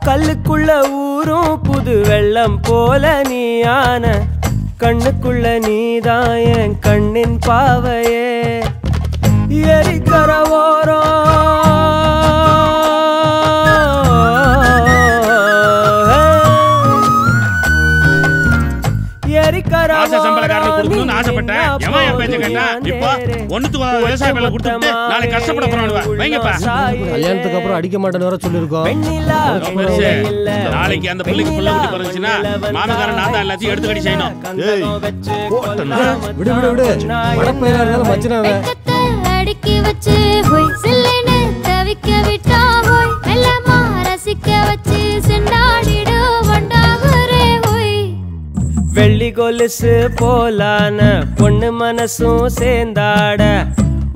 கல்லுக்குள்ள ஊரும் புது வெள்ளம் போல நீயான கண்ணுக்குள்ள நீதான் என் கண்ணின் பாவையே எரிக்கர ஓரம் கல்யாணத்துக்கு அப்புறம் அடிக்க மாட்டேன்னு வர சொல்லிருக்கோம். நாளைக்கு அந்த பிள்ளைக்கு புள்ள குட்டி பிறந்துச்சுன்னா மாமக்காரன் நான் தான் எல்லாத்தையும் எடுத்து கடி செய்யணும். விடு விடு விடு மடப்பையில இருந்தாலும் மச்சினாவே அடிக்கி வச்சு ஹோய் சில்லைன்னு தவிக்க விட்டா ஹோய் மெல்லமா ரசிக்க வச்சு செண்டாடிடு வண்டாகுரே ஹோய் வெள்ளி கொலுசு போலான பொண்ணு மனசும் சேர்ந்தாட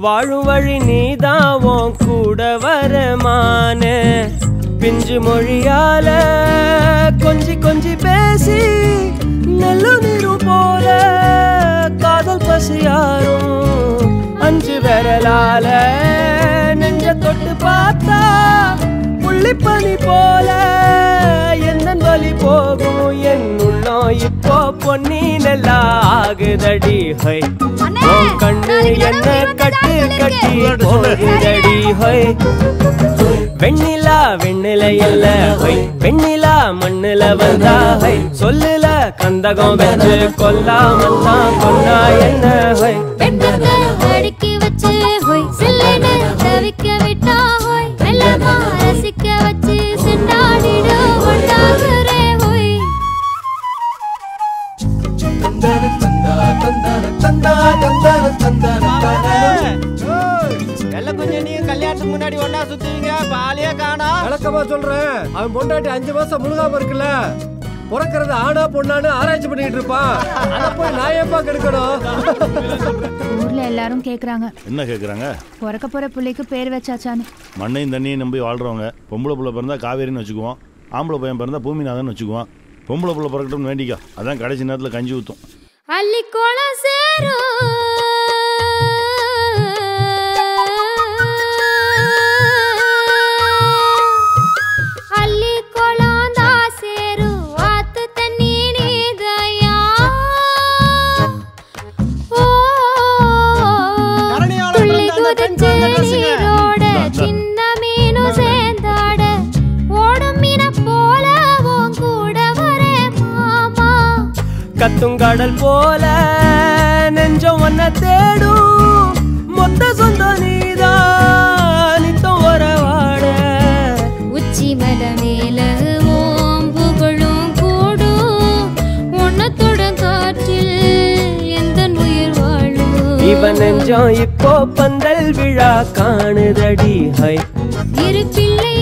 வாழும் வழி நீதான் உன் கூட வரமான பிஞ்சு மொழியால கொஞ்சி கொஞ்சி பேசி நெல்லு நீரு போல காதல் பசியாரும் அஞ்சு விரலால நெஞ்ச தொட்டு பார்த்தா புள்ளிப்பனி போல எந்த வழி போகும் என் உள்ளம் இப்போ பொன்னி நல்லா ஆகுதடி ஹை கண்ணு என்ன கட்டு கட்டி போகுதடி ஹை வெண்ணிலா வெண்ணில இல்ல ஹை வெண்ணிலா மண்ணுல வந்தா ஹை சொல்லுல கந்தகம் வச்சு கொல்லாமத்தான் கொல்லா என்ன ஹை அடிக்கி வச்சு ஹோய் சில்லைன்னு தவிக்க விட்டா ஹோய் மெல்லமா ரசிக்க வச்சு செண்டாடிடு வண்டாகுரே ஹோய் எல்லாம் கொஞ்சம் நீங்க கல்யாணத்துக்கு முன்னாடி ஒன்னா சுத்துவீங்க பாலியே காணா வழக்கமா சொல்றேன். அவன் பொண்டாட்டி 5 மாசம் முழுகாம இருக்குல்ல பிறக்கிறது ஆனா பொண்ணான்னு ஆராய்ச்சி பண்ணிட்டு இருப்பான். அத போய் நான் ஏப்பா கெடுக்கணும். ஊர்ல எல்லாரும் கேக்குறாங்க. என்ன கேக்குறாங்க? பிறக்க போற பிள்ளைக்கு பேர் வச்சாச்சான்னு. மண்ணையும் தண்ணியும் நம்பி வாழ்றவங்க பொம்பளை புள்ள பிறந்தா காவேரின்னு வச்சுக்குவோம், ஆம்பளை பையன் பிறந்தா பூமிநாதன் வச்சுக்குவோம். பொம்பளை புள்ள பிறக்கட்டும்னு வேண்டிக்கா, அதான் கடைசி நேரத்தில் கஞ்சி ஊற்றும். அள்ளிக்கோளம் சேரும் கத்துங்கடல் போல நெஞ்சம் ஒன்ன தேடும் மொத்த சொந்த நீதான் நித்தம் வரவாட உச்சி மல மேல புகழும் கூடும் உன்னத்தோட காற்றில் எந்த உயிர் வாழும் இவன் நெஞ்சம் இப்போ பந்தல் விழா காணுதடி ஹை இரு பிள்ளை